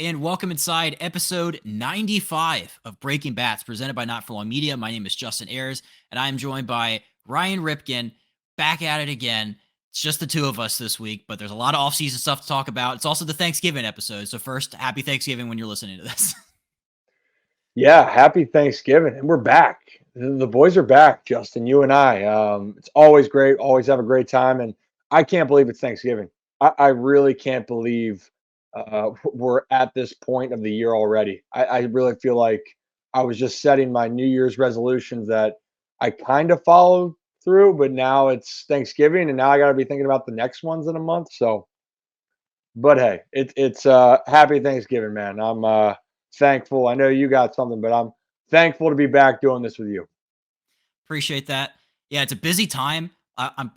and welcome inside episode 95 of Breaking Bats, presented by Not For Long Media. My name is Justin Ayers, and I am joined by Ryan Ripken, back at it again. It's just the two of us this week, but there's a lot of offseason stuff to talk about. It's also the Thanksgiving episode, so first, happy Thanksgiving when you're listening to this. Yeah, happy Thanksgiving. And we're back. The boys are back, Justin, you and I. It's always great, always have a great time. And I can't believe it's Thanksgiving. I really can't believe we're at this point of the year already. I really feel like I was just setting my New Year's resolutions that I kind of followed through, but now it's Thanksgiving and now I got to be thinking about the next ones in a month. So, but hey, it's happy Thanksgiving, man. I'm thankful. I know you got something, but I'm thankful to be back doing this with you. Appreciate that. Yeah, it's a busy time.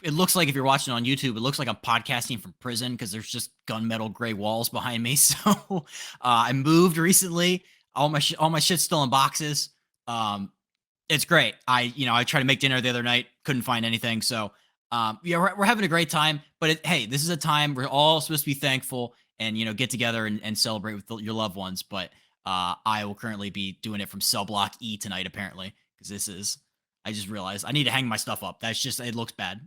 It looks like if you're watching on YouTube, it looks like I'm podcasting from prison because there's just gunmetal gray walls behind me. So I moved recently. All my shit's still in boxes. It's great. I tried to make dinner the other night, couldn't find anything. So yeah, we're having a great time. But hey, this is a time we're all supposed to be thankful and get together and celebrate with your loved ones. But I will currently be doing it from cell block E tonight, apparently, because I just realized I need to hang my stuff up. It looks bad.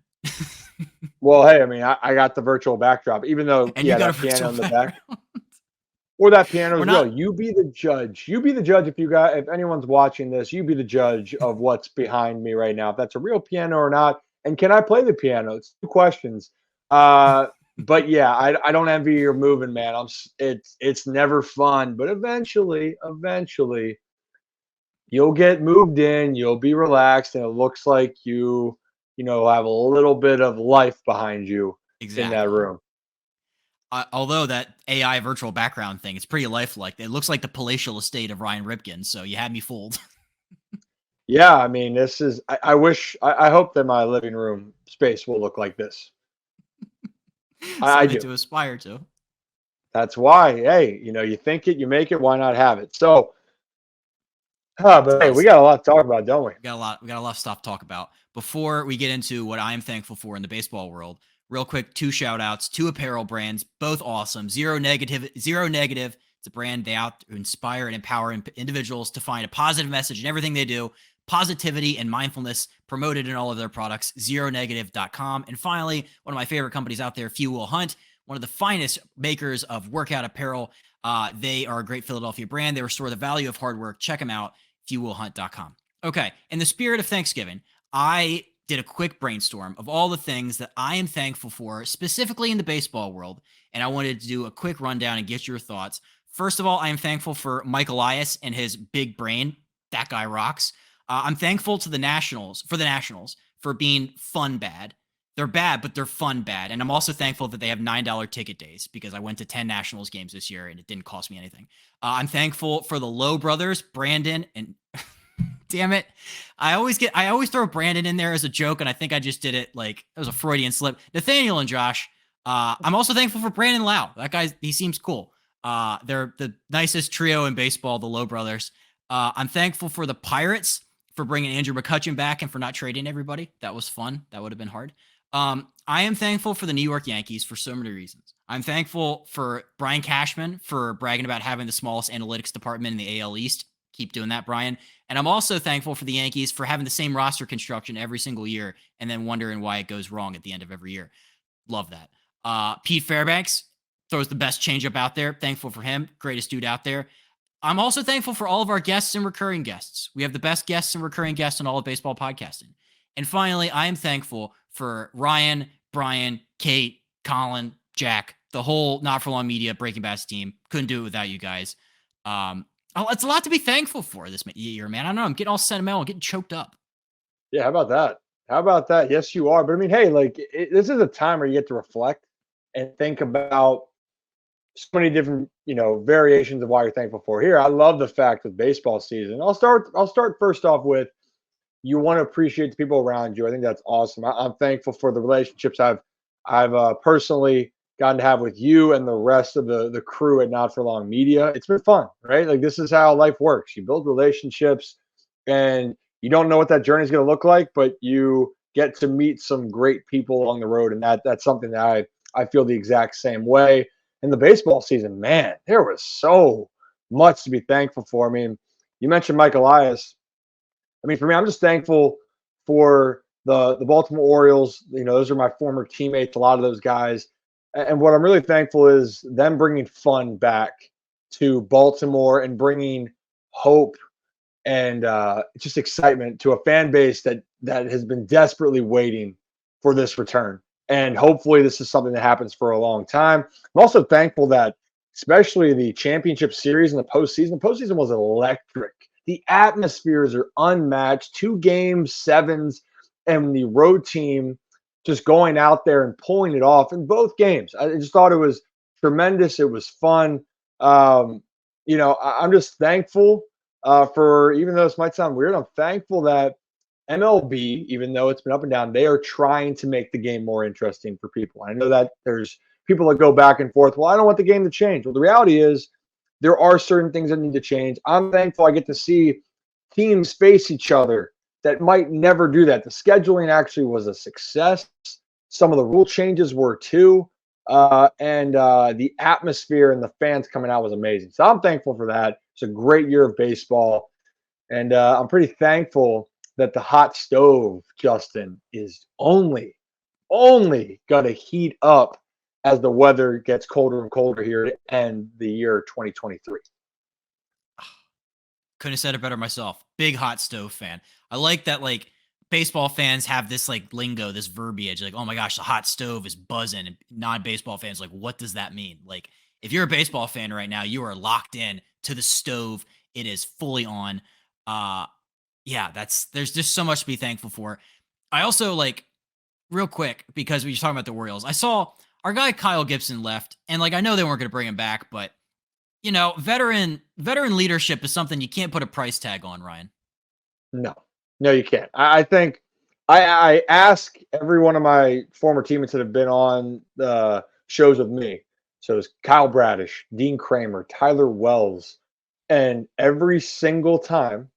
Well, hey, I mean, I got the virtual backdrop, even though, And you yeah, got a that piano virtual in the background. back, or that piano We're is real. not. You be the judge. You be the judge if anyone's watching this, you be the judge of what's behind me right now, if that's a real piano or not. And can I play the piano? It's two questions. But yeah, I don't envy your moving, man. It's never fun, but eventually, you'll get moved in, you'll be relaxed, and it looks like you have a little bit of life behind you in that Exactly. room. Although that AI virtual background thing, it's pretty lifelike. It looks like the palatial estate of Ryan Ripken, so you had me fooled. Yeah, I mean, this is. I hope that my living room space will look like this. I Something do. to aspire to. That's why. Hey, you think it, you make it. Why not have it? So, It's a but lot hey, of we got stuff. a lot to talk about, don't we? We got a lot of stuff to talk about. Before we get into what I am thankful for in the baseball world, real quick, two shout outs, two apparel brands, both awesome. Zero Negative. It's a brand they out to inspire and empower individuals to find a positive message in everything they do. Positivity and mindfulness promoted in all of their products. ZeroNegative.com. And finally, one of my favorite companies out there, Fuel Hunt, one of the finest makers of workout apparel. They are a great Philadelphia brand. They restore the value of hard work. Check them out, fuelhunt.com. Okay, in the spirit of Thanksgiving, I did a quick brainstorm of all the things that I am thankful for, specifically in the baseball world, and I wanted to do a quick rundown and get your thoughts. First of all, I am thankful for Mike Elias and his big brain. That guy rocks. I'm thankful to the Nationals for being fun bad. They're bad, but they're fun bad. And I'm also thankful that they have $9 ticket days because I went to 10 Nationals games this year and it didn't cost me anything. I'm thankful for the Lowe brothers, Brandon and damn it. I always throw Brandon in there as a joke, and I think I just did it like it was a Freudian slip. Nathaniel and Josh. I'm also thankful for Brandon Lau. That guy, he seems cool. They're the nicest trio in baseball, the Lowe brothers. I'm thankful for the Pirates for bringing Andrew McCutchen back and for not trading everybody. That was fun. That would have been hard. I am thankful for the New York Yankees for so many reasons. I'm thankful for Brian Cashman for bragging about having the smallest analytics department in the AL East. Keep doing that, Brian. And I'm also thankful for the Yankees for having the same roster construction every single year and then wondering why it goes wrong at the end of every year. Love that. Pete Fairbanks throws the best changeup out there. Thankful for him. Greatest dude out there. I'm also thankful for all of our guests and recurring guests. We have the best guests and recurring guests in all of baseball podcasting. And finally, I am thankful for Ryan, Brian, Kate, Colin, Jack, the whole Not For Long Media Breaking Bats team. Couldn't do it without you guys. It's a lot to be thankful for this year, man. I don't know. I'm getting all sentimental, getting choked up. Yeah, how about that? How about that? Yes, you are. But I mean, hey, like this is a time where you get to reflect and think about so many different, variations of why you're thankful for. Here, I love the fact with baseball season. I'll start first off with you want to appreciate the people around you. I think that's awesome. I'm thankful for the relationships I've personally gotten to have with you and the rest of the crew at Not For Long Media. It's been fun, right? Like this is how life works. You build relationships, and you don't know what that journey is going to look like, but you get to meet some great people along the road, and that's something that I feel the exact same way. in the baseball season, man, there was so much to be thankful for. I mean, you mentioned Mike Elias. I mean, for me, I'm just thankful for the Baltimore Orioles. You know, those are my former teammates, a lot of those guys. And what I'm really thankful is them bringing fun back to Baltimore and bringing hope and just excitement to a fan base that has been desperately waiting for this return. And hopefully, this is something that happens for a long time. I'm also thankful that, especially the championship series and the postseason was electric. The atmospheres are unmatched. 2 game sevens, and the road team just going out there and pulling it off in both games. I just thought it was tremendous. It was fun. I'm just thankful for, even though this might sound weird, I'm thankful that MLB, even though it's been up and down, they are trying to make the game more interesting for people. I know that there's people that go back and forth. Well, I don't want the game to change. Well, the reality is there are certain things that need to change. I'm thankful I get to see teams face each other that might never do that. The scheduling actually was a success. Some of the rule changes were too. And the atmosphere and the fans coming out was amazing. So I'm thankful for that. It's a great year of baseball. And I'm pretty thankful that the hot stove, Justin, is only going to heat up as the weather gets colder and colder here to end the year 2023. Couldn't have said it better myself. Big hot stove fan. I like that, like, baseball fans have this like lingo, this verbiage, like, oh my gosh, the hot stove is buzzing. And non-baseball fans like, what does that mean? Like, if you're a baseball fan right now, you are locked in to the stove. It is fully on. Yeah, there's just so much to be thankful for. I also, like, real quick, because we were talking about the Orioles, I saw our guy Kyle Gibson left, and like, I know they weren't going to bring him back, but you know, veteran leadership is something you can't put a price tag on, Ryan. No, no, you can't. I think I ask every one of my former teammates that have been on the shows with me. So it's Kyle Bradish, Dean Kramer, Tyler Wells, and every single time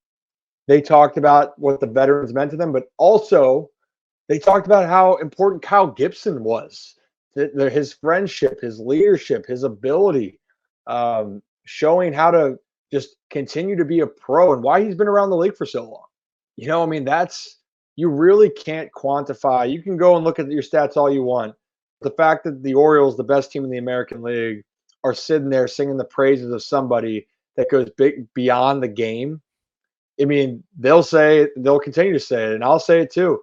they talked about what the veterans meant to them, but also they talked about how important Kyle Gibson was. His friendship, his leadership, his ability, showing how to just continue to be a pro and why he's been around the league for so long. You know, I mean, you really can't quantify. You can go and look at your stats all you want. The fact that the Orioles, the best team in the American League, are sitting there singing the praises of somebody that goes big beyond the game. I mean, they'll continue to say it, and I'll say it too.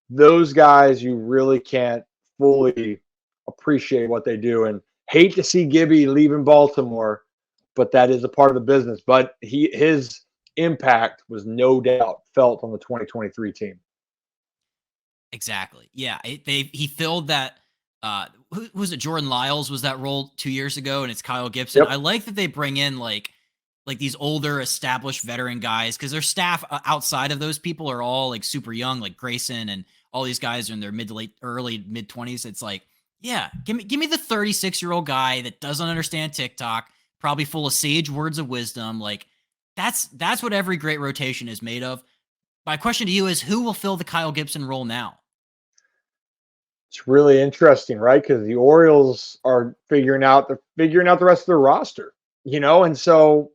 Those guys, you really can't fully appreciate what they do. And hate to see Gibby leaving Baltimore, but that is a part of the business. But his impact was no doubt felt on the 2023 team. Exactly. Yeah. He filled that. Who was it? Jordan Lyles was that role 2 years ago, and it's Kyle Gibson. Yep. I like that they bring in like these older, established veteran guys, because their staff outside of those people are all like super young, like Grayson and all these guys are in their early mid 20s. It's like, yeah, give me the 36-year-old guy that doesn't understand TikTok, probably full of sage words of wisdom. Like, that's what every great rotation is made of. My question to you is, who will fill the Kyle Gibson role now? It's really interesting, right? Because the Orioles are figuring out the rest of their roster, you know, and so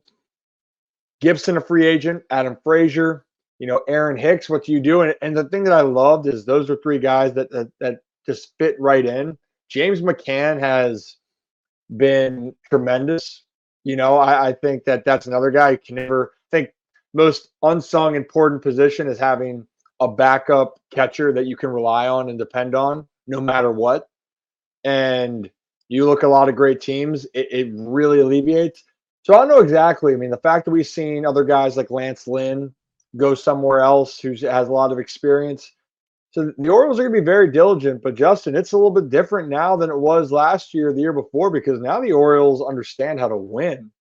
Gibson, a free agent, Adam Frazier, you know, Aaron Hicks. What do you do? And the thing that I loved is those are 3 guys that just fit right in. James McCann has been tremendous. You know, I think that's another guy who can never think most unsung important position is having a backup catcher that you can rely on and depend on no matter what. And you look at a lot of great teams, it really alleviates. So I don't know exactly. I mean, the fact that we've seen other guys like Lance Lynn go somewhere else who has a lot of experience. So the Orioles are going to be very diligent, but Justin, it's a little bit different now than it was last year, the year before, because now the Orioles understand how to win.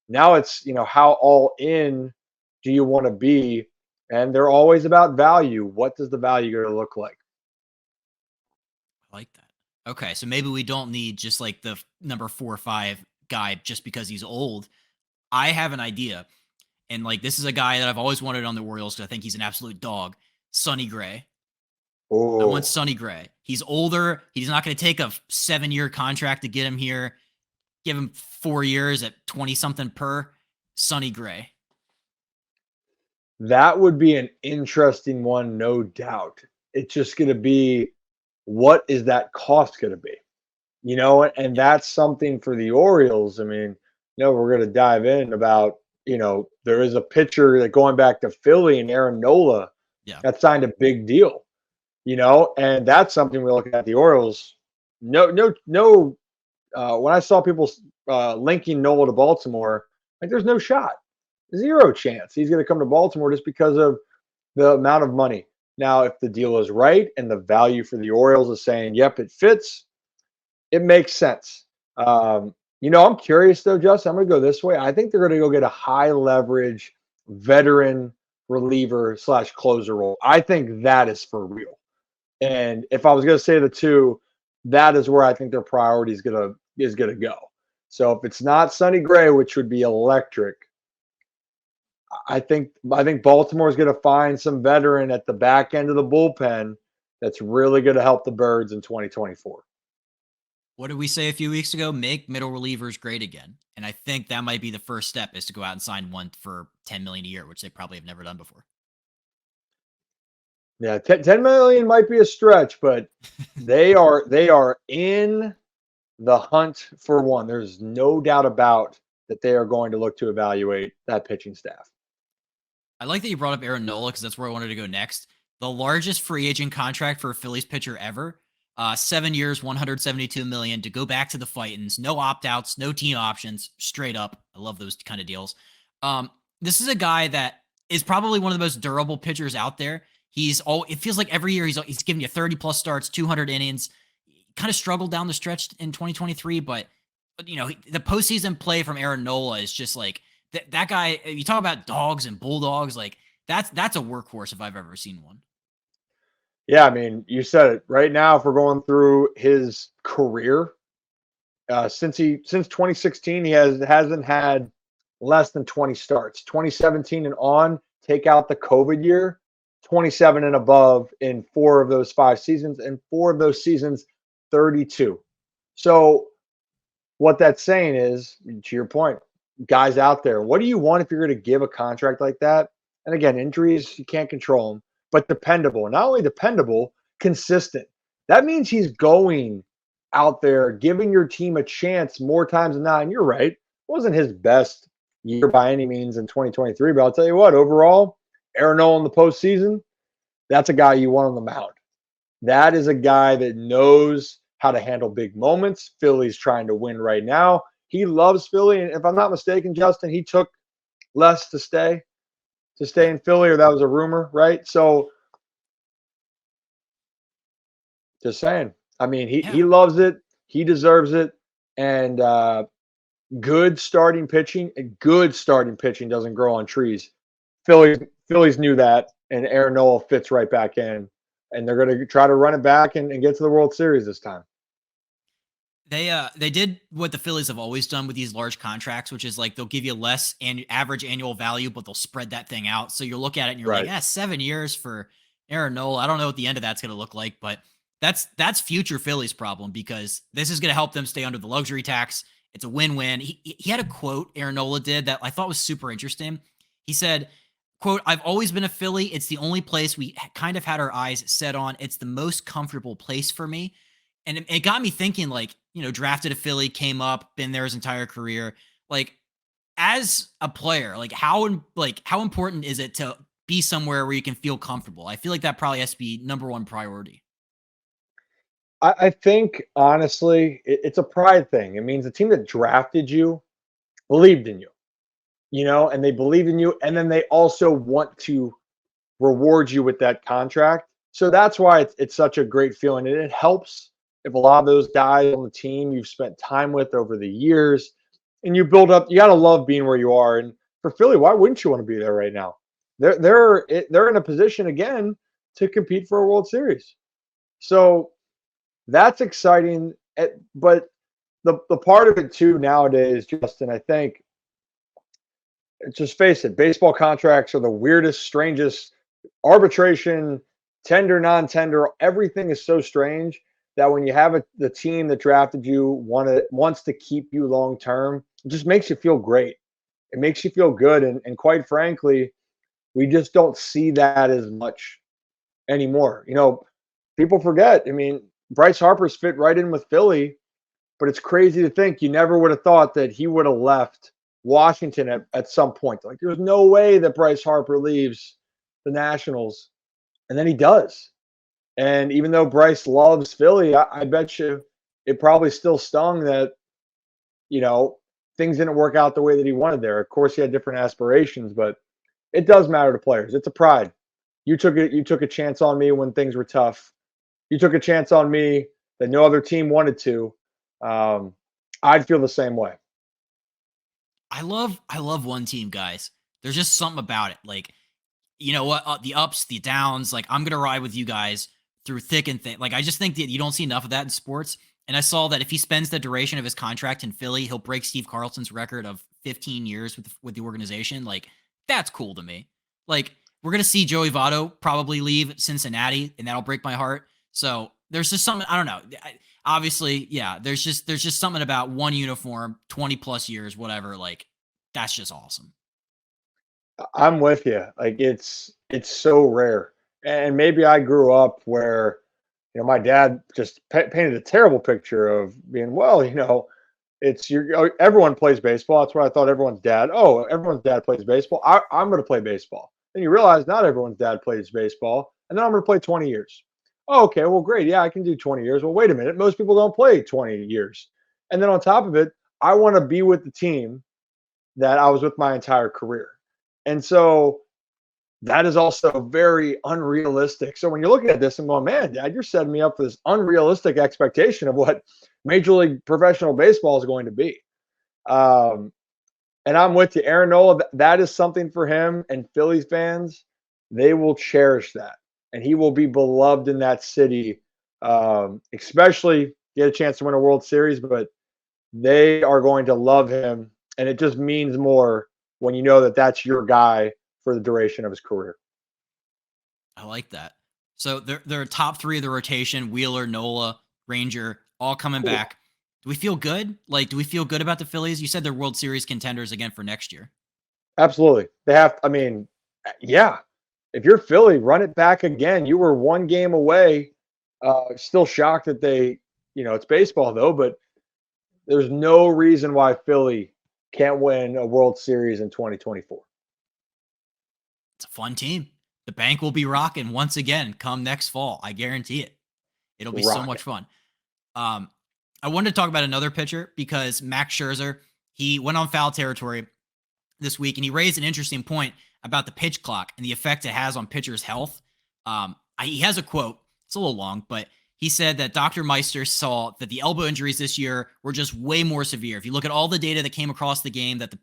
Now it's, you know, how all in do you want to be? And they're always about value. What does the value going to look like? I like that. Okay, so maybe we don't need just like the number 4 or 5 guy just because he's old. I have an idea, and like, this is a guy that I've always wanted on the Orioles because I think he's an absolute dog. Sonny Gray. I want Oh, Sonny Gray. He's older. He's not going to take a 7-year contract to get him here. give him 4 years at 20 something per. Sonny Gray. That would be an interesting one, no doubt. It's just going to be, what is that cost going to be? And that's something for the Orioles. I mean, we're going to dive in about, there is a pitcher that going back to Philly and Aaron Nola Yeah. that signed a big deal, and that's something we look at the Orioles. No. When I saw people linking Nola to Baltimore, like, there's no shot, zero chance he's going to come to Baltimore just because of the amount of money. Now, if the deal is right and the value for the Orioles is saying, yep, it fits, it makes sense. I'm curious though, Justin. I'm going to go this way. I think they're going to go get a high leverage veteran reliever / closer role. I think that is for real. And if I was going to say the two, that is where I think their priority is going to go. So if it's not Sonny Gray, which would be electric, I think Baltimore is going to find some veteran at the back end of the bullpen that's really going to help the Birds in 2024. What did we say a few weeks ago? Make middle relievers great again. And I think that might be the first step, is to go out and sign one for $10 million a year, which they probably have never done before. Yeah, 10 million might be a stretch, but they are in the hunt for one. There's no doubt about that they are going to look to evaluate that pitching staff. I like that you brought up Aaron Nola, because that's where I wanted to go next. The largest free agent contract for a Phillies pitcher ever. 7 years, $172 million to go back to the Fightins. No opt-outs, no team options, straight up. I love those kind of deals. This is a guy that is probably one of the most durable pitchers out there. It feels like every year he's giving you 30 plus starts, 200 innings. Kind of struggled down the stretch in 2023, but the postseason play from Aaron Nola is just like that guy. You talk about dogs and bulldogs, like that's a workhorse if I've ever seen one. Yeah, I mean, you said it. Right now, if we're going through his career, since 2016, he hasn't had less than 20 starts. 2017 and on, take out the COVID year, 27 and above in 4 of those 5 seasons, and 4 of those seasons, 32. So what that's saying is, to your point, guys out there, what do you want if you're going to give a contract like that? And again, injuries, you can't control them, but dependable. Not only dependable, consistent. That means he's going out there, giving your team a chance more times than not. And you're right, it wasn't his best year by any means in 2023, but I'll tell you what, overall, Aaron Nola in the postseason, that's a guy you want on the mound. That is a guy that knows how to handle big moments. Philly's trying to win right now. He loves Philly, and if I'm not mistaken, Justin, he took less to stay in Philly, or that was a rumor, right? So just saying. I mean, he loves it. He deserves it. And good starting pitching doesn't grow on trees. Phillies knew that, and Aaron Nola fits right back in. And they're going to try to run it back and get to the World Series this time. They did what the Phillies have always done with these large contracts, which is like they'll give you less average annual value, but they'll spread that thing out. So you look at it and you're like, 7 years for Aaron Nola. I don't know what the end of that's going to look like, but that's future Phillies problem, because this is going to help them stay under the luxury tax. It's a win-win. He had a quote, Aaron Nola did, that I thought was super interesting. He said, quote, "I've always been a Philly. It's the only place we kind of had our eyes set on. It's the most comfortable place for me." And it got me thinking, like, drafted a Philly, came up, been there his entire career. Like, as a player, like how important is it to be somewhere where you can feel comfortable? I feel like that probably has to be number one priority. I think, honestly, it's a pride thing. It means the team that drafted you believed in you, and they believe in you. And then they also want to reward you with that contract. So that's why it's such a great feeling. And it helps if a lot of those guys on the team you've spent time with over the years, and you build up. You got to love being where you are. And for Philly, why wouldn't you want to be there right now? They're in a position again to compete for a World Series. So that's exciting. But the part of it too nowadays, Justin, I think, just face it, baseball contracts are the weirdest, strangest, arbitration, tender, non-tender, everything is so strange. that when you have the team that drafted you wants to keep you long term, it just makes you feel great. It makes you feel good. And quite frankly, we just don't see that as much anymore. People forget. I mean, Bryce Harper's fit right in with Philly, but it's crazy to think you never would have thought that he would have left Washington at some point. Like, there's no way that Bryce Harper leaves the Nationals, and then he does. And even though Bryce loves Philly, I bet you it probably still stung that, you know, things didn't work out the way that he wanted there. Of course, he had different aspirations, but it does matter to players. It's a pride. You took a chance on me when things were tough. You took a chance on me that no other team wanted to. I'd feel the same way. I love one team, guys. There's just something about it. Like, you know what? The ups, the downs. Like, I'm gonna ride with you guys through thick and thin. Like, I just think that you don't see enough of that in sports. And I saw that if he spends the duration of his contract in Philly, he'll break Steve Carlson's record of 15 years with the organization. Like, that's cool to me. Like, we're gonna see Joey Votto probably leave Cincinnati, and that'll break my heart. So there's just something, I don't know. Obviously, yeah. There's just something about one uniform, 20 plus years, whatever. Like, that's just awesome. I'm with you. Like, it's so rare. And maybe I grew up where, my dad just painted a terrible picture of being, well, it's everyone plays baseball. That's why I thought everyone's dad. Oh, everyone's dad plays baseball. I'm going to play baseball. Then you realize not everyone's dad plays baseball, and then I'm going to play 20 years. Oh, okay, well, great. Yeah, I can do 20 years. Well, wait a minute. Most people don't play 20 years. And then on top of it, I want to be with the team that I was with my entire career. And so that is also very unrealistic. So when you're looking at this, I'm going, man, Dad, you're setting me up for this unrealistic expectation of what Major League Professional Baseball is going to be. Um, and I'm with you, Aaron Nola. That is something for him, and Phillies fans, they will cherish that, and he will be beloved in that city. Especially get a chance to win a World Series, but they are going to love him, and it just means more when you know that that's your guy for the duration of his career. I like that. So they're top three of the rotation: Wheeler, Nola, Ranger, all coming Cool. back. Do we feel good? Like, do we feel good about the Phillies? You said they're World Series contenders again for next year. Absolutely. They have, I mean, yeah. If you're Philly, run it back again. You were one game away. Still shocked that it's baseball though, but there's no reason why Philly can't win a World Series in 2024. It's a fun team. The bank will be rocking once again come next fall. I guarantee it. It'll be so much Rocket. fun. Um, I wanted to talk about another pitcher because Max Scherzer, he went on foul territory this week, and he raised an interesting point about the pitch clock and the effect it has on pitchers' health. He has a quote. It's a little long, but he said that Dr. Meister saw that the elbow injuries this year were just way more severe. If you look at all the data that came across the game, that the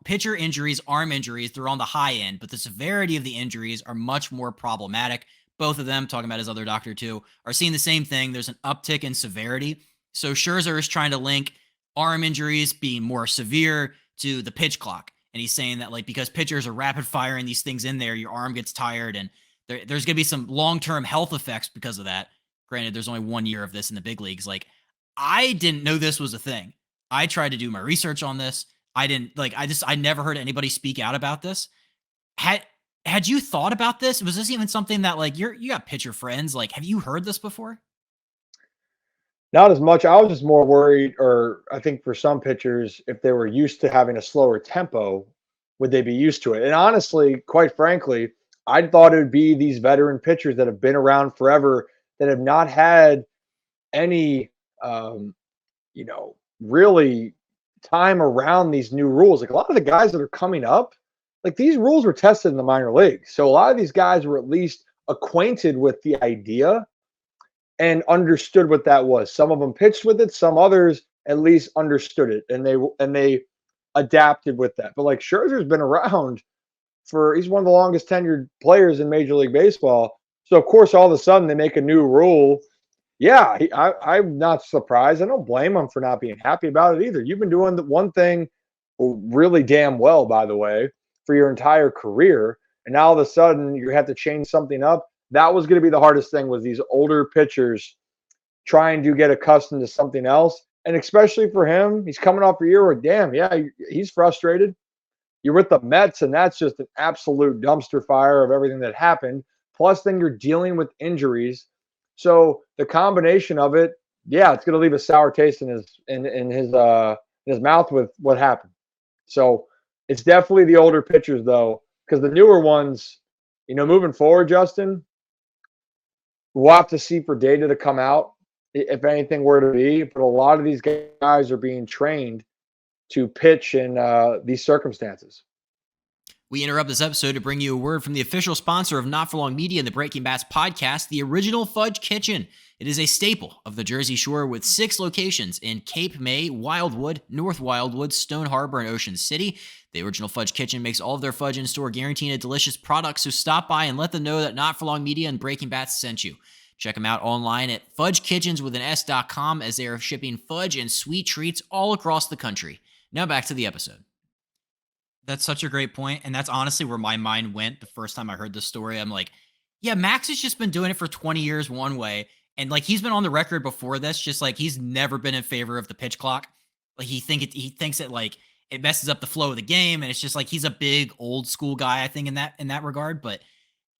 pitcher injuries, arm injuries, they're on the high end, but the severity of the injuries are much more problematic. Both of them, talking about his other doctor too, are seeing the same thing. There's an uptick in severity. So Scherzer is trying to link arm injuries being more severe to the pitch clock. And he's saying that, like, because pitchers are rapid firing these things in there, your arm gets tired, and there's going to be some long-term health effects because of that. Granted, there's only 1 year of this in the big leagues. Like, I didn't know this was a thing. I tried to do my research on this. I never heard anybody speak out about this. Had you thought about this? Was this even something that, like, you got pitcher friends? Like, have you heard this before? Not as much. I was just more worried, or I think for some pitchers, if they were used to having a slower tempo, would they be used to it? And honestly, quite frankly, I thought it would be these veteran pitchers that have been around forever that have not had any, um, really time around these new rules. Like, a lot of the guys that are coming up, like, these rules were tested in the minor leagues. So a lot of these guys were at least acquainted with the idea and understood what that was. Some of them pitched with it, some others at least understood it, and they adapted with that. But like, Scherzer's been around he's one of the longest tenured players in Major League Baseball. So of course, all of a sudden they make a new rule. Yeah, I'm not surprised. I don't blame him for not being happy about it either. You've been doing the one thing really damn well, by the way, for your entire career, and now all of a sudden you have to change something up. That was going to be the hardest thing, was these older pitchers trying to get accustomed to something else. And especially for him, he's coming off a year where, damn, yeah, he's frustrated. You're with the Mets, and that's just an absolute dumpster fire of everything that happened. Plus, then you're dealing with injuries. So the combination of it, yeah, it's going to leave a sour taste in his mouth with what happened. So it's definitely the older pitchers, though, because the newer ones, moving forward, Justin, we'll have to see for data to come out if anything were to be. But a lot of these guys are being trained to pitch in these circumstances. We interrupt this episode to bring you a word from the official sponsor of Not For Long Media and the Breaking Bats podcast, the original Fudge Kitchen. It is a staple of the Jersey Shore with 6 locations in Cape May, Wildwood, North Wildwood, Stone Harbor, and Ocean City. The original Fudge Kitchen makes all of their fudge in store, guaranteeing a delicious product, so stop by and let them know that Not For Long Media and Breaking Bats sent you. Check them out online at fudgekitchens.com as they are shipping fudge and sweet treats all across the country. Now back to the episode. That's such a great point, and that's honestly where my mind went the first time I heard this story. I'm like, yeah, Max has just been doing it for 20 years one way, and like he's been on the record before this, just like he's never been in favor of the pitch clock. Like he thinks that like it messes up the flow of the game, and it's just like he's a big old school guy, I think in that regard. But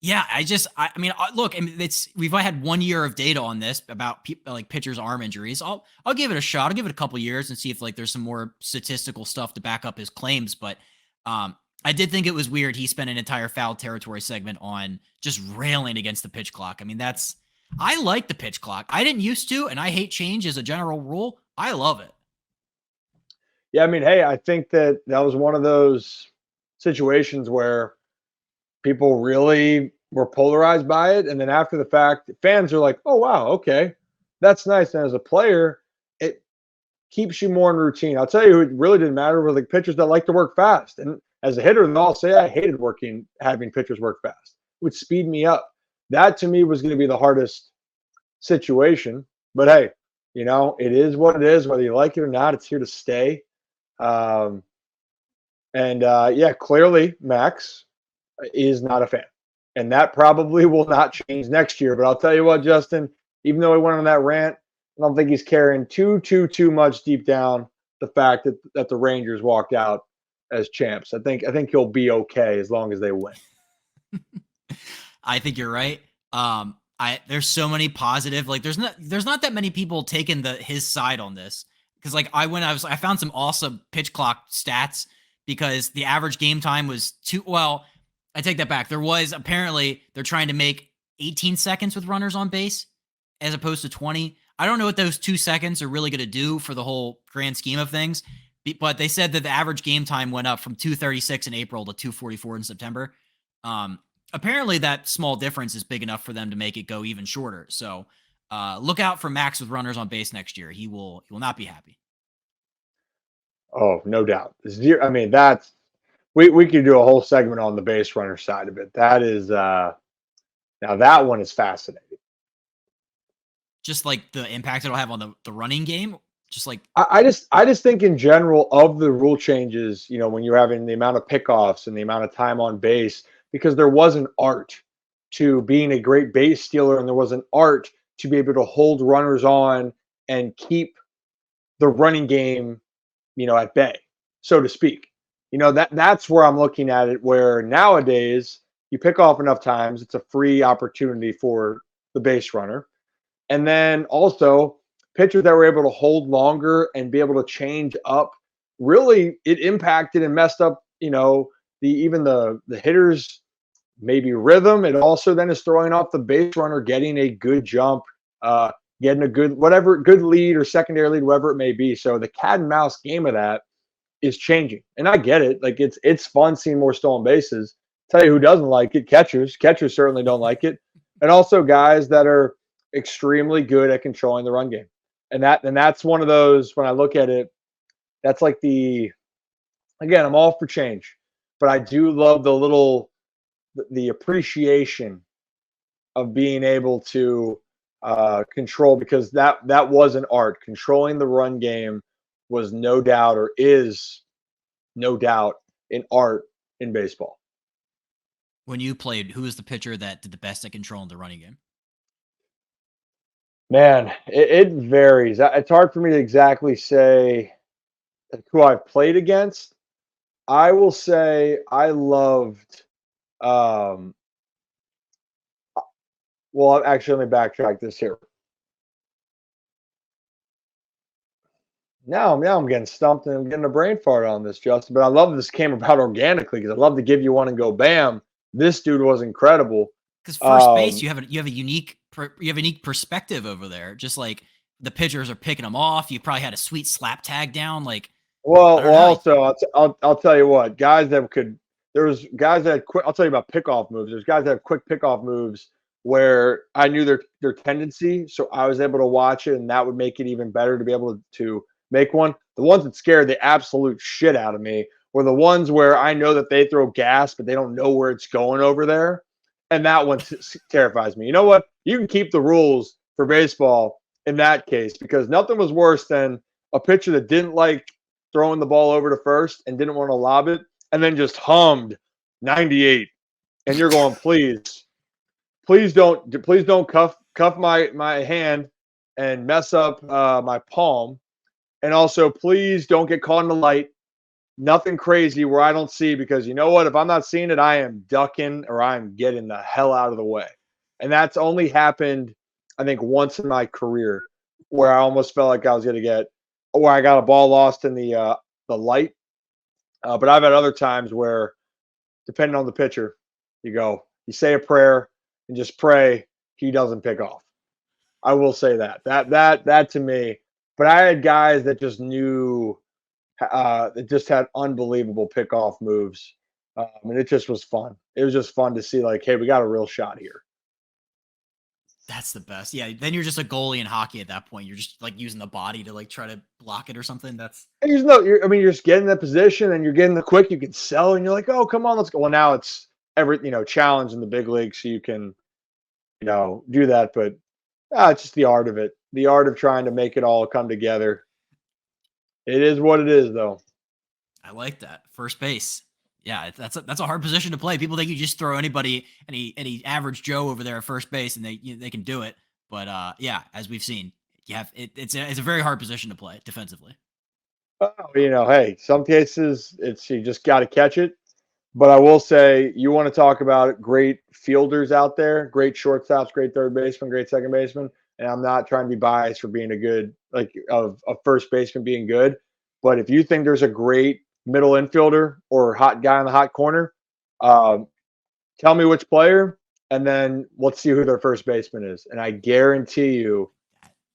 yeah, I mean, look, I mean, we've had 1 year of data on this about like pitchers' arm injuries. I'll give it a shot. I'll give it a couple years and see if like there's some more statistical stuff to back up his claims, but. I did think it was weird he spent an entire foul territory segment on just railing against the pitch clock. I mean, I like the pitch clock. I didn't used to, and I hate change as a general rule. I love it. Yeah, I mean, hey, I think that was one of those situations where people really were polarized by it. And then after the fact, fans are like, oh, wow, okay, that's nice. And as a player, it keeps you more in routine. I'll tell you, it really didn't matter with like pitchers that like to work fast. And as a hitter, I'll say I hated having pitchers work fast. It would speed me up. That to me was going to be the hardest situation. But hey, it is what it is. Whether you like it or not, it's here to stay. Yeah, clearly Max is not a fan. And that probably will not change next year. But I'll tell you what, Justin, even though he went on that rant, I don't think he's carrying too much deep down the fact that the Rangers walked out as champs. I think he'll be okay as long as they win. I think you're right. There's so many positive, like there's not that many people taking his side on this. Cause like I found some awesome pitch clock stats because the average game time was I take that back. There was apparently they're trying to make 18 seconds with runners on base as opposed to 20. I don't know what those 2 seconds are really going to do for the whole grand scheme of things, but they said that the average game time went up from 2:36 in April to 2:44 in September. Apparently that small difference is big enough for them to make it go even shorter. So look out for Max with runners on base next year. He will not be happy. Oh, no doubt. I mean, we could do a whole segment on the base runner side of it. That is now that one is fascinating. Just like the impact it'll have on the running game. Just like I just think in general of the rule changes, when you're having the amount of pickoffs and the amount of time on base, because there was an art to being a great base stealer, and there was an art to be able to hold runners on and keep the running game, at bay, so to speak. That's where I'm looking at it, where nowadays you pick off enough times, it's a free opportunity for the base runner. And then also pitchers that were able to hold longer and be able to change up, really it impacted and messed up, even the hitters, maybe rhythm. It also then is throwing off the base runner getting a good jump, getting a good lead or secondary lead, whatever it may be. So the cat and mouse game of that is changing. And I get it. Like it's fun seeing more stolen bases. Tell you who doesn't like it, catchers. Catchers certainly don't like it. And also guys that are extremely good at controlling the run game. And that's one of those, when I look at it, that's like again, I'm all for change, but I do love the appreciation of being able to control, because that was an art. Controlling the run game was no doubt, or is no doubt, an art in baseball. When you played, who was the pitcher that did the best at controlling the running game? Man, it varies. It's hard for me to exactly say who I've played against. I will say I loved. Um, well, actually, let me backtrack this here. Now I'm getting stumped and I'm getting a brain fart on this, Justin. But I love this came about organically because I love to give you one and go bam. This dude was incredible. Because first base, Um, you have a unique perspective over there. Just like the pitchers are picking them off. You probably had a sweet slap tag down. Like I don't know. also I'll tell you what, guys that could there was guys that had quick. I'll tell you about pickoff moves. There's guys that have quick pickoff moves where I knew their tendency, so I was able to watch it, and that would make it even better to be able to make one. The ones that scared the absolute shit out of me were the ones where I know that they throw gas, but they don't know where it's going over there, and that one terrifies me. You know what? You can keep the rules for baseball in that case because nothing was worse than a pitcher that didn't like throwing the ball over to first and didn't want to lob it and then just hummed 98. And you're going, please don't cuff my hand and mess up my palm. And also, please don't get caught in the light. Nothing crazy where I don't see because you know what? If I'm not seeing it, I am ducking or I'm getting the hell out of the way. And that's only happened, I think, once in my career where I almost felt like I was going to get, where I got a ball lost in the light. But I've had other times where, depending on the pitcher, you say a prayer and just pray he doesn't pick off. I will say that to me. But I had guys that just knew that just had unbelievable pickoff moves, and it just was fun. It was just fun to see, like, hey, we got a real shot here. That's the best. Yeah. Then you're just a goalie in hockey at that point. You're just like using the body to like try to block it or something. That's And there's no, I mean, you're just getting that position, and you're getting the quick. You can sell, and you're like, oh, come on, let's go. Well, now it's every challenge in the big league, so you can do that. But it's just the art of it, the art of trying to make it all come together. It is what it is, though. I like that. First base. Yeah, that's a hard position to play. People think you just throw any average Joe over there at first base and they can do it. But yeah, as we've seen, you have it's a very hard position to play defensively. Oh, hey, some cases it's you just got to catch it. But I will say, you want to talk about great fielders out there, great shortstops, great third baseman, great second baseman. And I'm not trying to be biased for being a good, like, of a first baseman being good. But if you think there's a great middle infielder or hot guy in the hot corner, um, tell me which player, and then let's see who their first baseman is. And I guarantee you,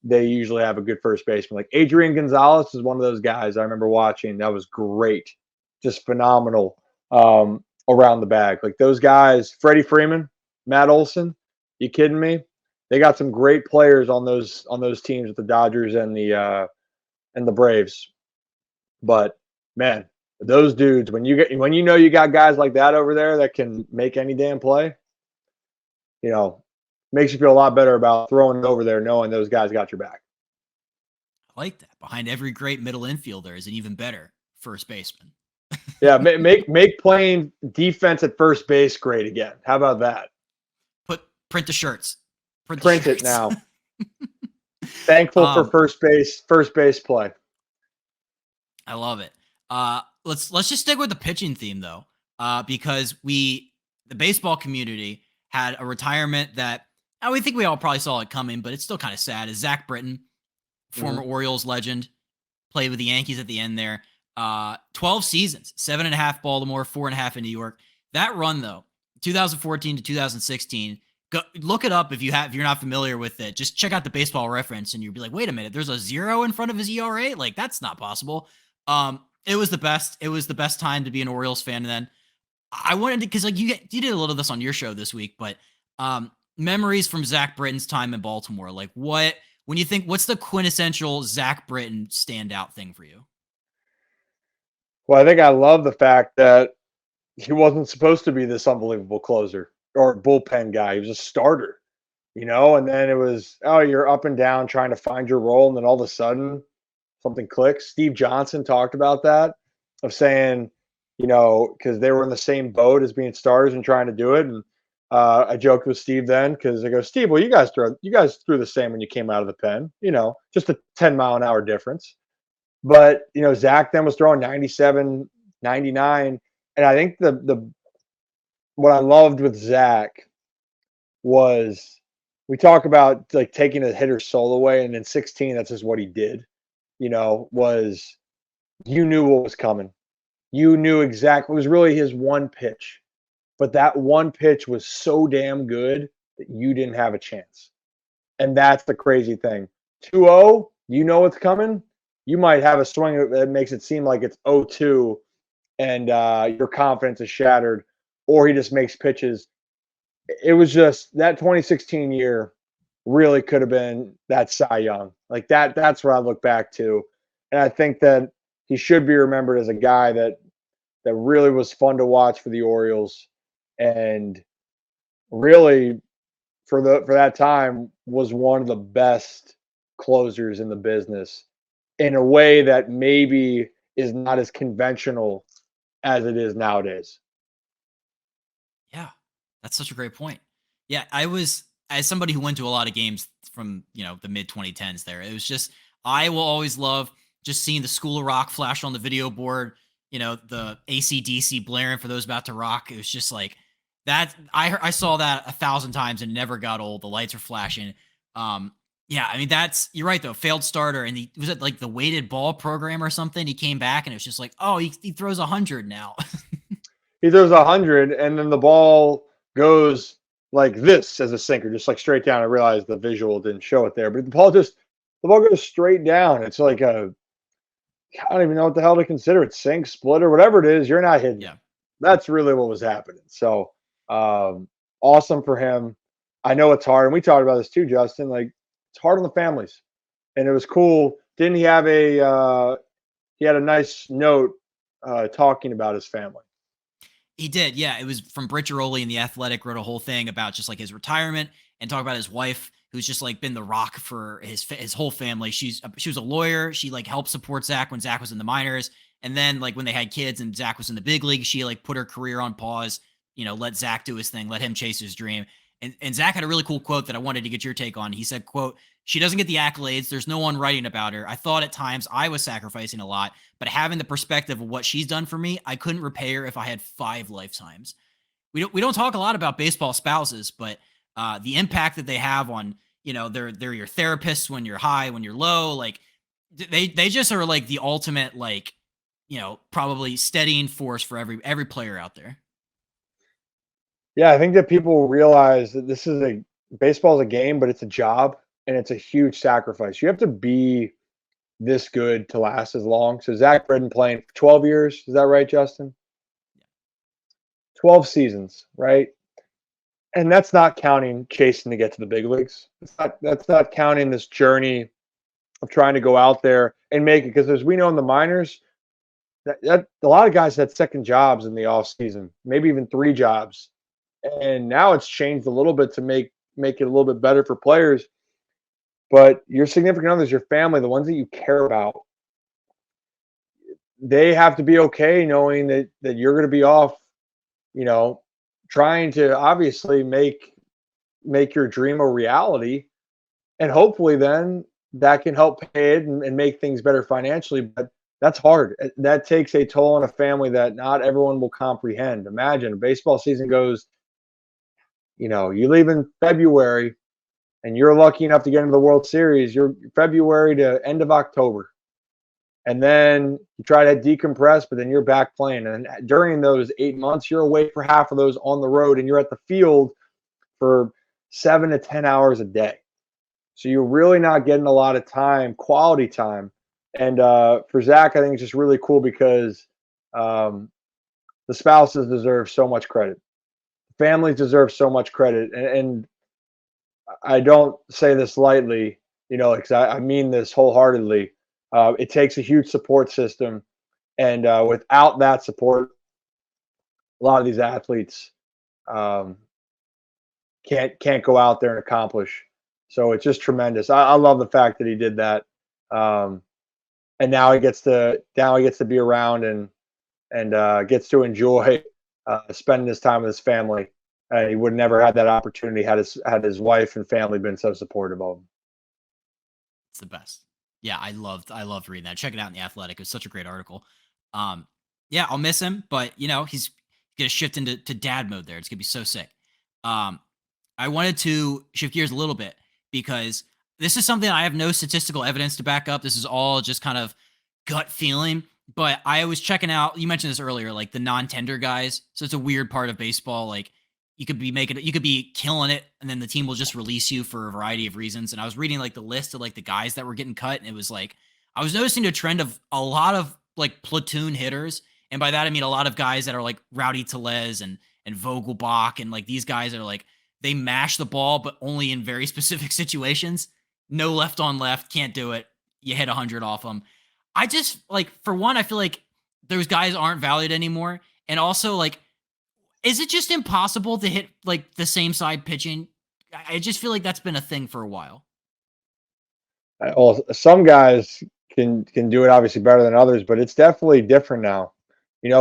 they usually have a good first baseman. Like Adrian Gonzalez is one of those guys I remember watching. That was great, just phenomenal around the bag. Like those guys, Freddie Freeman, Matt Olson. You kidding me? They got some great players on those teams with the Dodgers and the Braves. But man, those dudes, when you know you got guys like that over there that can make any damn play, you know, makes you feel a lot better about throwing it over there, knowing those guys got your back. I like that. Behind every great middle infielder is an even better first baseman. Yeah, make playing defense at first base great again. How about that? Print the shirts. Print it now. Thankful for first base play. I love it. Let's just stick with the pitching theme though, because the baseball community had a retirement that we think we all probably saw it coming, but it's still kind of sad. Is Zack Britton, former Orioles legend, played with the Yankees at the end there. 12 seasons, 7.5 Baltimore, 4.5 in New York. That run though, 2014 to 2016. Go look it up if you're not familiar with it. Just check out the Baseball Reference, and you'll be like, wait a minute, there's a 0 in front of his ERA. Like that's not possible. It was the best. It was the best time to be an Orioles fan. And then I wanted to, because like you did a little of this on your show this week, but memories from Zack Britton's time in Baltimore. Like when you think, what's the quintessential Zack Britton standout thing for you? Well, I think I love the fact that he wasn't supposed to be this unbelievable closer or bullpen guy. He was a starter, and then it was, oh, you're up and down trying to find your role. And then all of a sudden something clicks. Steve Johnson talked about that, of saying, because they were in the same boat as being starters and trying to do it. And I joked with Steve then because I go, Steve, well, you guys threw the same when you came out of the pen, just a 10-mile-an-hour difference. But Zach then was throwing 97, 99, and I think the what I loved with Zach was we talk about like taking a hitter's soul away, and in 16, that's just what he did. Was you knew what was coming. You knew exactly. It was really his one pitch, but that one pitch was so damn good that you didn't have a chance. And that's the crazy thing. 2-0, you know what's coming. You might have a swing that makes it seem like it's 0-2 and your confidence is shattered, or he just makes pitches. It was just that 2016 year really could have been that Cy Young. Like that's what I look back to. And I think that he should be remembered as a guy that really was fun to watch for the Orioles, and really for that time was one of the best closers in the business in a way that maybe is not as conventional as it is nowadays. Yeah, that's such a great point. Yeah, I was as somebody who went to a lot of games from the mid 2010s. There, it was just I will always love just seeing the School of Rock flash on the video board. The AC/DC blaring for those about to rock. It was just like that. I saw that 1,000 times and it never got old. The lights are flashing. Yeah, I mean you're right though. Failed starter, and he was at like the weighted ball program or something. He came back and it was just like, oh, he throws 100 now. He throws 100, and then the ball goes like this as a sinker, just like straight down. I realized the visual didn't show it there, but the ball goes straight down. It's like I don't even know what the hell to consider it. Sink, split, or whatever it is. You're not hitting Yeah. it. That's really what was happening. So awesome for him. I know it's hard, and we talked about this too, Justin. Like it's hard on the families, and it was cool. Didn't he have he had a nice note talking about his family? He did, yeah. It was from Britcheroli in The Athletic, wrote a whole thing about just like his retirement and talk about his wife, who's just like been the rock for his whole family. She was a lawyer. She like helped support Zach when Zach was in the minors, and then like when they had kids and Zach was in the big league, she like put her career on pause. Let Zach do his thing, let him chase his dream. And Zach had a really cool quote that I wanted to get your take on. He said, "quote She doesn't get the accolades. There's no one writing about her. I thought at times I was sacrificing a lot, but having the perspective of what she's done for me, I couldn't repay her if I had 5 lifetimes." We don't talk a lot about baseball spouses, but the impact that they have on they're your therapists when you're high, when you're low. Like they just are like the ultimate like probably steadying force for every player out there. Yeah, I think that people realize that baseball is a game, but it's a job and it's a huge sacrifice. You have to be this good to last as long. So Zack Britton playing for 12 years. Is that right, Justin? 12 seasons, right? And that's not counting chasing to get to the big leagues. That's not counting this journey of trying to go out there and make it. Because as we know in the minors, that a lot of guys had second jobs in the off season, maybe even 3 jobs. And now it's changed a little bit to make it a little bit better for players. But your significant others, your family, the ones that you care about, they have to be okay knowing that you're going to be off, trying to obviously make your dream a reality. And hopefully then that can help pay it and make things better financially. But that's hard. That takes a toll on a family that not everyone will comprehend. Imagine a baseball season goes, you leave in February and you're lucky enough to get into the World Series, you're February to end of October. And then you try to decompress, but then you're back playing. And during those 8 months, you're away for half of those on the road, and you're at the field for 7 to 10 hours a day. So you're really not getting a lot of time, quality time. And for Zach, I think it's just really cool because the spouses deserve so much credit. Families deserve so much credit. And I don't say this lightly, because I mean this wholeheartedly. It takes a huge support system. And without that support, a lot of these athletes can't go out there and accomplish. So it's just tremendous. I love the fact that he did that, and now he gets to be around and gets to enjoy spending his time with his family. He would never had that opportunity had his wife and family been so supportive of him. It's the best. Yeah, I loved reading that. Check it out in the Athletic. It was such a great article. Yeah, I'll miss him, but he's gonna shift into dad mode there. It's gonna be so sick. I wanted to shift gears a little bit because this is something I have no statistical evidence to back up. This is all just kind of gut feeling. But I was checking out, you mentioned this earlier, like the non-tender guys. So it's a weird part of baseball. Like you could be killing it, and then the team will just release you for a variety of reasons. And I was reading like the list of like the guys that were getting cut, and it was like I was noticing a trend of a lot of like platoon hitters. And by that I mean a lot of guys that are like Rowdy Tellez and Vogelbach, and like these guys are like they mash the ball, but only in very specific situations. No left on left, can't do it. You hit 100 off them. I just like, for one, I feel like those guys aren't valued anymore. And also, like, is it just impossible to hit like the same side pitching? I just feel like that's been a thing for a while. Well, some guys can do it obviously better than others, but it's definitely different now.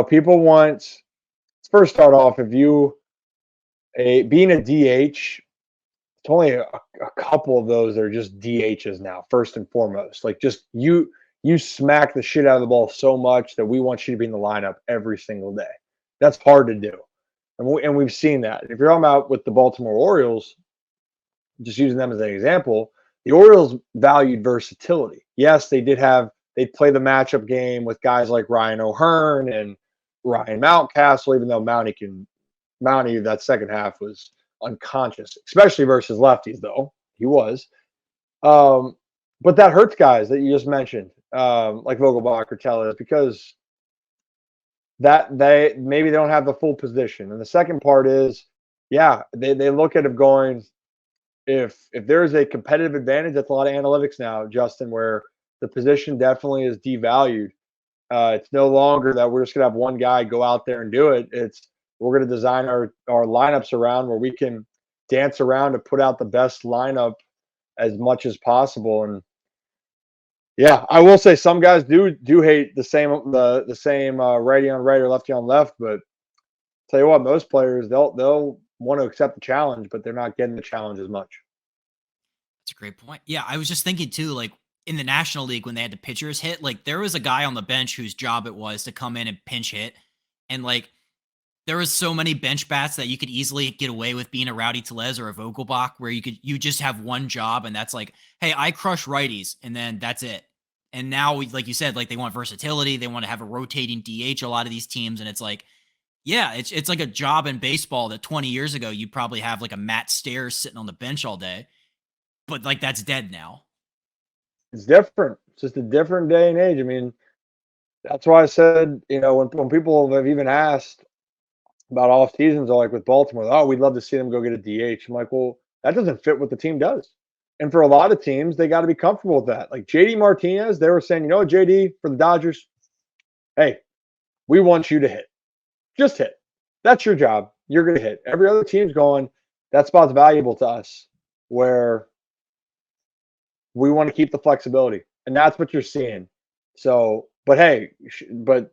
People want. Let's first start off. If you being a DH, it's only a couple of those that are just DHs now. First and foremost, like just you smack the shit out of the ball so much that we want you to be in the lineup every single day. That's hard to do, and we've seen that. If you're talking about with the Baltimore Orioles, just using them as an example, the Orioles valued versatility. Yes, they play the matchup game with guys like Ryan O'Hearn and Ryan Mountcastle, even though Mountie that second half was unconscious, especially versus lefties, though he was. But that hurts guys that you just mentioned, like Vogelbach or Tellez, because that maybe they don't have the full position. And the second part is, yeah, they look at it going, if there's a competitive advantage, that's a lot of analytics now, Justin, where the position definitely is devalued. It's no longer that we're just gonna have one guy go out there and do it. We're gonna design our lineups around where we can dance around to put out the best lineup as much as possible. And yeah, I will say some guys do hate the same righty on right or lefty on left, but tell you what, most players they'll want to accept the challenge, but they're not getting the challenge as much. That's a great point. Yeah, I was just thinking too, like in the National League when they had the pitchers hit, like there was a guy on the bench whose job it was to come in and pinch hit. And like there was so many bench bats that you could easily get away with being a Rowdy Tellez or a Vogelbach, where you just have one job, and that's like, hey, I crush righties, and then that's it. And now, like you said, like they want versatility, they want to have a rotating DH. A lot of these teams, and it's like, yeah, it's like a job in baseball that 20 years ago you'd probably have like a Matt Stairs sitting on the bench all day, but like that's dead now. It's different. It's just a different day and age. I mean, that's why I said, when people have even asked about off seasons, like with Baltimore, oh, we'd love to see them go get a DH. I'm like, well, that doesn't fit what the team does. And for a lot of teams, they got to be comfortable with that. Like JD Martinez, they were saying, JD, for the Dodgers, hey, we want you to hit. Just hit. That's your job. You're going to hit. Every other team's going, that spot's valuable to us, where we want to keep the flexibility. And that's what you're seeing. So, but hey, but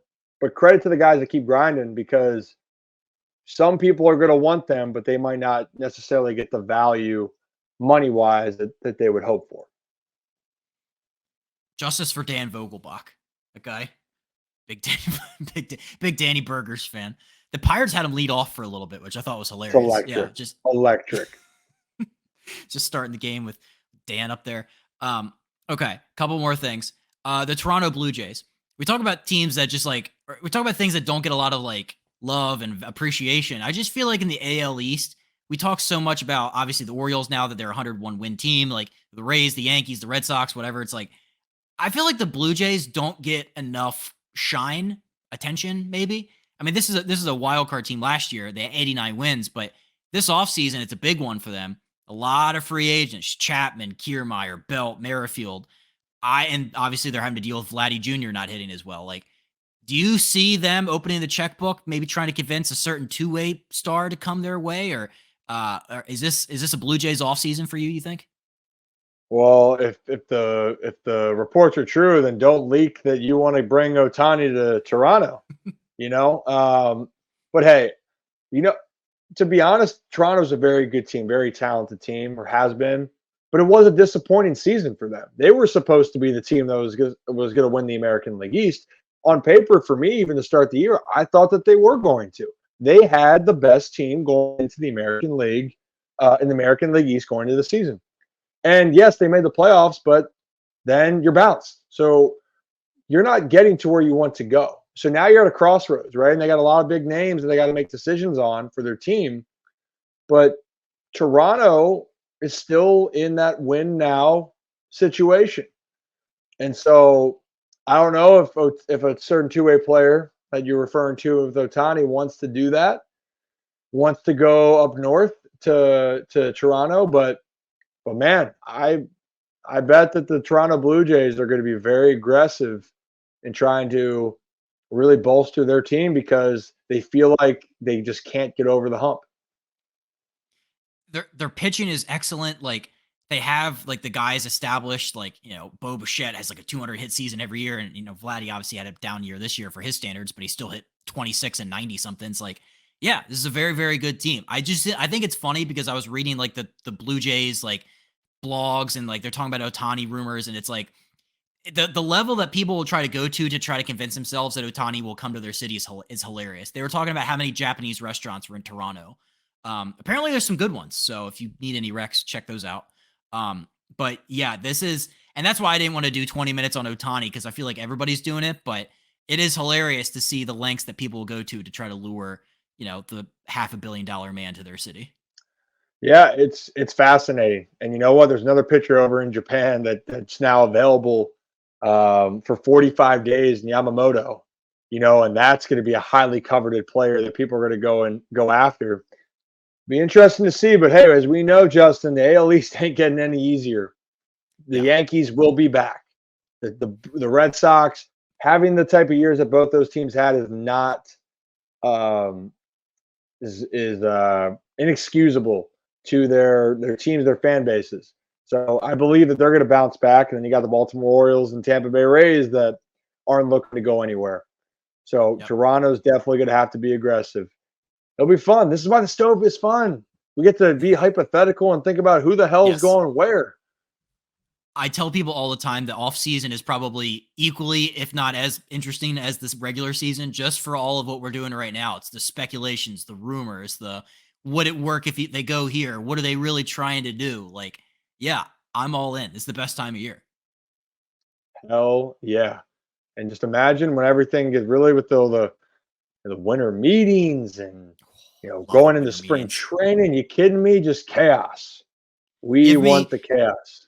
credit to the guys that keep grinding, because some people are going to want them, but they might not necessarily get the value money-wise that they would hope for. Justice for Dan Vogelbach, that guy. Big Danny, big Danny Burgers fan. The Pirates had him lead off for a little bit, which I thought was hilarious. Electric. Yeah, just electric. Just starting the game with Dan up there. Okay, couple more things. The Toronto Blue Jays. We talk about teams that just like, we talk about things that don't get a lot of like love and appreciation. I just feel like in the AL East, we talk so much about obviously the Orioles now that they're a 101 win team, like the Rays, the Yankees, the Red Sox, whatever. It's like, I feel like the Blue Jays don't get enough shine, attention, maybe. I mean, this is a wild card team last year. They had 89 wins, but this offseason, it's a big one for them. A lot of free agents, Chapman, Kiermaier, Belt, Merrifield. And obviously they're having to deal with Vladdy Jr. not hitting as well. Like, do you see them opening the checkbook, maybe trying to convince a certain two-way star to come their way? Or is this a Blue Jays offseason for you, you think? Well, if the reports are true, then don't leak that you want to bring Ohtani to Toronto. But hey, to be honest, Toronto's a very good team, very talented team, or has been. But it was a disappointing season for them. They were supposed to be the team that was going to win the American League East. On paper, for me, even to start the year, I thought that they were going to. They had the best team going into the American League, in the American League East going into the season. And yes, they made the playoffs, but then you're bounced. So you're not getting to where you want to go. So now you're at a crossroads, right? And they got a lot of big names that they got to make decisions on for their team. But Toronto is still in that win now situation. And so I don't know if a certain two-way player that you're referring to with Ohtani wants to do that, wants to go up north to Toronto, but man, I bet that the Toronto Blue Jays are going to be very aggressive in trying to really bolster their team because they feel like they just can't get over the hump. Their pitching is excellent. Like they have like the guys established, like, Bo Bichette has like a 200 hit season every year. And, Vladdy obviously had a down year this year for his standards, but he still hit 26 and 90 something. It's like, yeah, this is a very, very good team. I think it's funny because I was reading like the Blue Jays, like blogs, and like they're talking about Ohtani rumors. And it's like the level that people will try to go to try to convince themselves that Ohtani will come to their city is hilarious. They were talking about how many Japanese restaurants were in Toronto. Apparently there's some good ones. So if you need any recs, check those out. But yeah, and that's why I didn't want to do 20 minutes on Ohtani, because I feel like everybody's doing it, but it is hilarious to see the lengths that people will go to try to lure, the $500 million man to their city. Yeah, it's fascinating. And you know what? There's another pitcher over in Japan that's now available for 45 days in Yamamoto, and that's going to be a highly coveted player that people are going to go after. Be interesting to see, but hey, as we know, Justin, the AL East ain't getting any easier. The Yankees will be back. The Red Sox, having the type of years that both those teams had, is not inexcusable to their teams, their fan bases. So I believe that they're going to bounce back. And then you got the Baltimore Orioles and Tampa Bay Rays that aren't looking to go anywhere. So Toronto's definitely going to have to be aggressive. It'll be fun. This is why the stove is fun. We get to be hypothetical and think about who the hell is going where. I tell people all the time the offseason is probably equally, if not as interesting as this regular season, just for all of what we're doing right now. It's the speculations, the rumors, would it work if they go here? What are they really trying to do? Like, yeah, I'm all in. It's the best time of year. Hell yeah. And just imagine when everything gets really with the winter meetings and going into spring training. You kidding me? Just chaos. We want the chaos.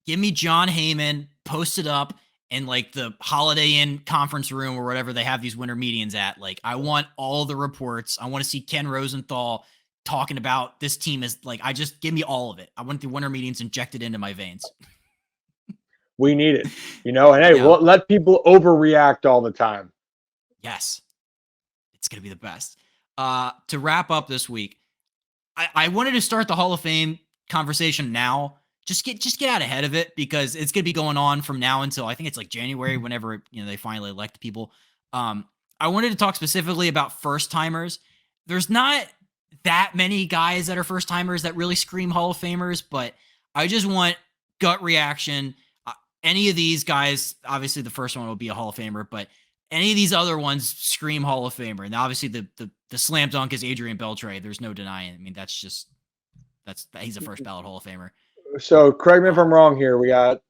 Give me John Heyman posted up in like the Holiday Inn conference room or whatever they have these winter meetings at. Like, I want all the reports. I want to see Ken Rosenthal talking about this team is like, give me all of it. I want the winter meetings injected into my veins. We need it, and hey, we'll let people overreact all the time. Yes. It's going to be the best. To wrap up this week, I wanted to start the Hall of Fame conversation now. Just get out ahead of it, because it's going to be going on from now until I think it's like January, whenever they finally elect people. I wanted to talk specifically about first timers. There's not that many guys that are first timers that really scream Hall of Famers, but I just want gut reaction. Any of these guys, obviously the first one will be a Hall of Famer, but any of these other ones scream Hall of Famer. And obviously the slam dunk is Adrian Beltre. There's no denying. I mean, he's a first ballot Hall of Famer. So correct me if I'm wrong here. We got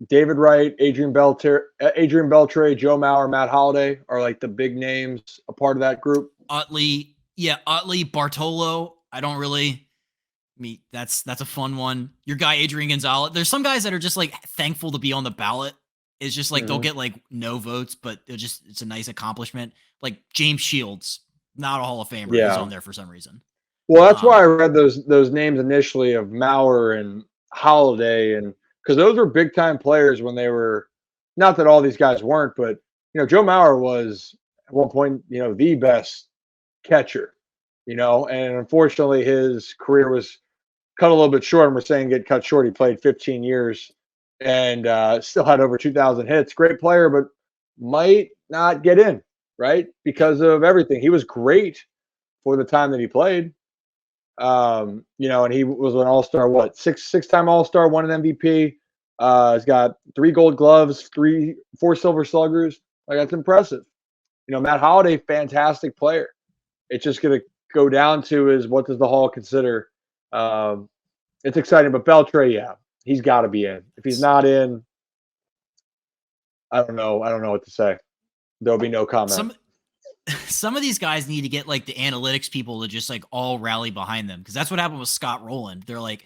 David Wright, Adrian Beltre, Joe Mauer, Matt Holliday are like the big names, a part of that group. Utley, Bartolo. That's a fun one. Your guy Adrian Gonzalez. There's some guys that are just like thankful to be on the ballot. It's just like they'll get like no votes, but it's a nice accomplishment. Like James Shields, not a Hall of Famer. He's on there for some reason. Well, that's why I read those names initially of Mauer and Holliday, and because those were big time players when they were. Not that all these guys weren't, but Joe Mauer was at one point the best catcher, and unfortunately his career was cut a little bit short. And we're saying get cut short. He played 15 years and still had over 2,000 hits. Great player, but might not get in, right? Because of everything. He was great for the time that he played. And he was an all-star, six-time all-star, won an MVP. He's got 3 gold gloves, 4 silver sluggers. Like, that's impressive. Matt Holliday, fantastic player. It's just going to go down to is what does the Hall consider? It's exciting, but Beltre, yeah, he's got to be in. If he's not in, I don't know what to say. There'll be no comment. Some of these guys need to get like the analytics people to just like all rally behind them, because that's what happened with Scott Rowland. They're like,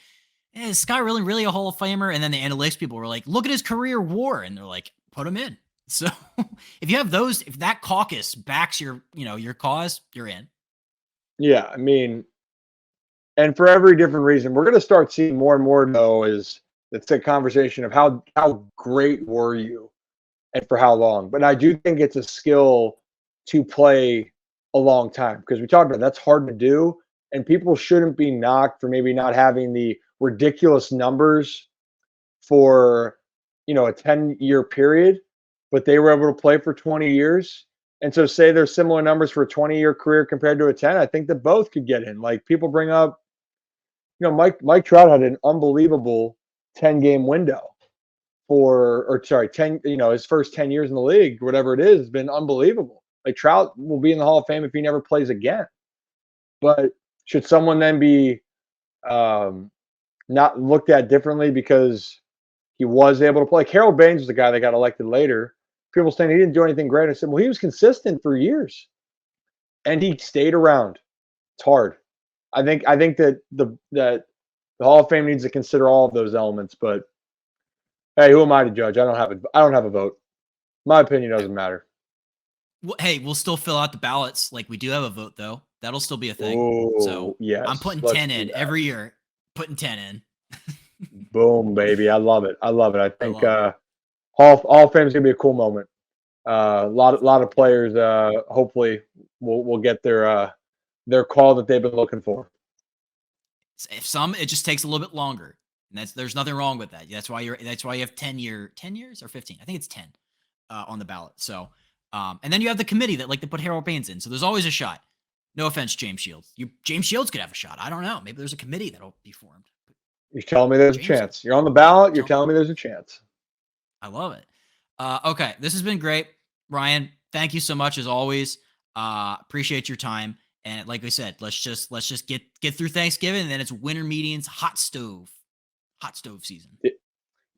is Scott really a Hall of Famer? And then the analytics people were like, look at his career WAR, and they're like, put him in. So if you have if that caucus backs your cause, you're in. Yeah, I mean, and for every different reason, we're going to start seeing more and more, though, is it's a conversation of how great were you and for how long. But I do think it's a skill to play a long time, because we talked about that's hard to do, and people shouldn't be knocked for maybe not having the ridiculous numbers for a 10-year period, but they were able to play for 20 years. And so say there's similar numbers for a 20-year career compared to a 10, I think that both could get in. Like, people bring up, Mike Trout had an unbelievable 10-game window for 10, his first 10 years in the league, whatever it is, has been unbelievable. Like, Trout will be in the Hall of Fame if he never plays again. But should someone then be not looked at differently because he was able to play? Harold Baines was the guy that got elected later. People saying he didn't do anything great. I said, well, he was consistent for years, and he stayed around. It's hard. I think that the Hall of Fame needs to consider all of those elements. But hey, who am I to judge? I don't have a vote. My opinion doesn't matter. Well, hey, we'll still fill out the ballots. Like, we do have a vote, though. That'll still be a thing. Oh, so yes, I'm putting 10 in every year. Putting 10 in. Boom, baby. I love it. I think Hall of Fame is gonna be a cool moment. A lot of players hopefully will get their call that they've been looking for. If some, it just takes a little bit longer, and there's nothing wrong with that. That's why you have 10 years or 15. I think it's 10 on the ballot. So and then you have the committee that like to put Harold Baines in. So there's always a shot. No offense, James Shields. James Shields could have a shot. I don't know. Maybe there's a committee that'll be formed. You're telling me there's a chance. You're on the ballot. You're telling me there's a chance. I love it. Okay, this has been great, Ryan. Thank you so much as always. Appreciate your time. And like I said, let's just get through Thanksgiving, and then it's winter meetings, hot stove season.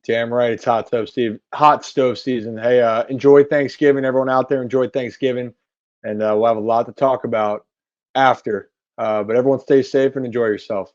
Damn right, it's hot stove season. Hey, enjoy Thanksgiving, everyone out there. Enjoy Thanksgiving, and we'll have a lot to talk about after. But everyone, stay safe and enjoy yourself.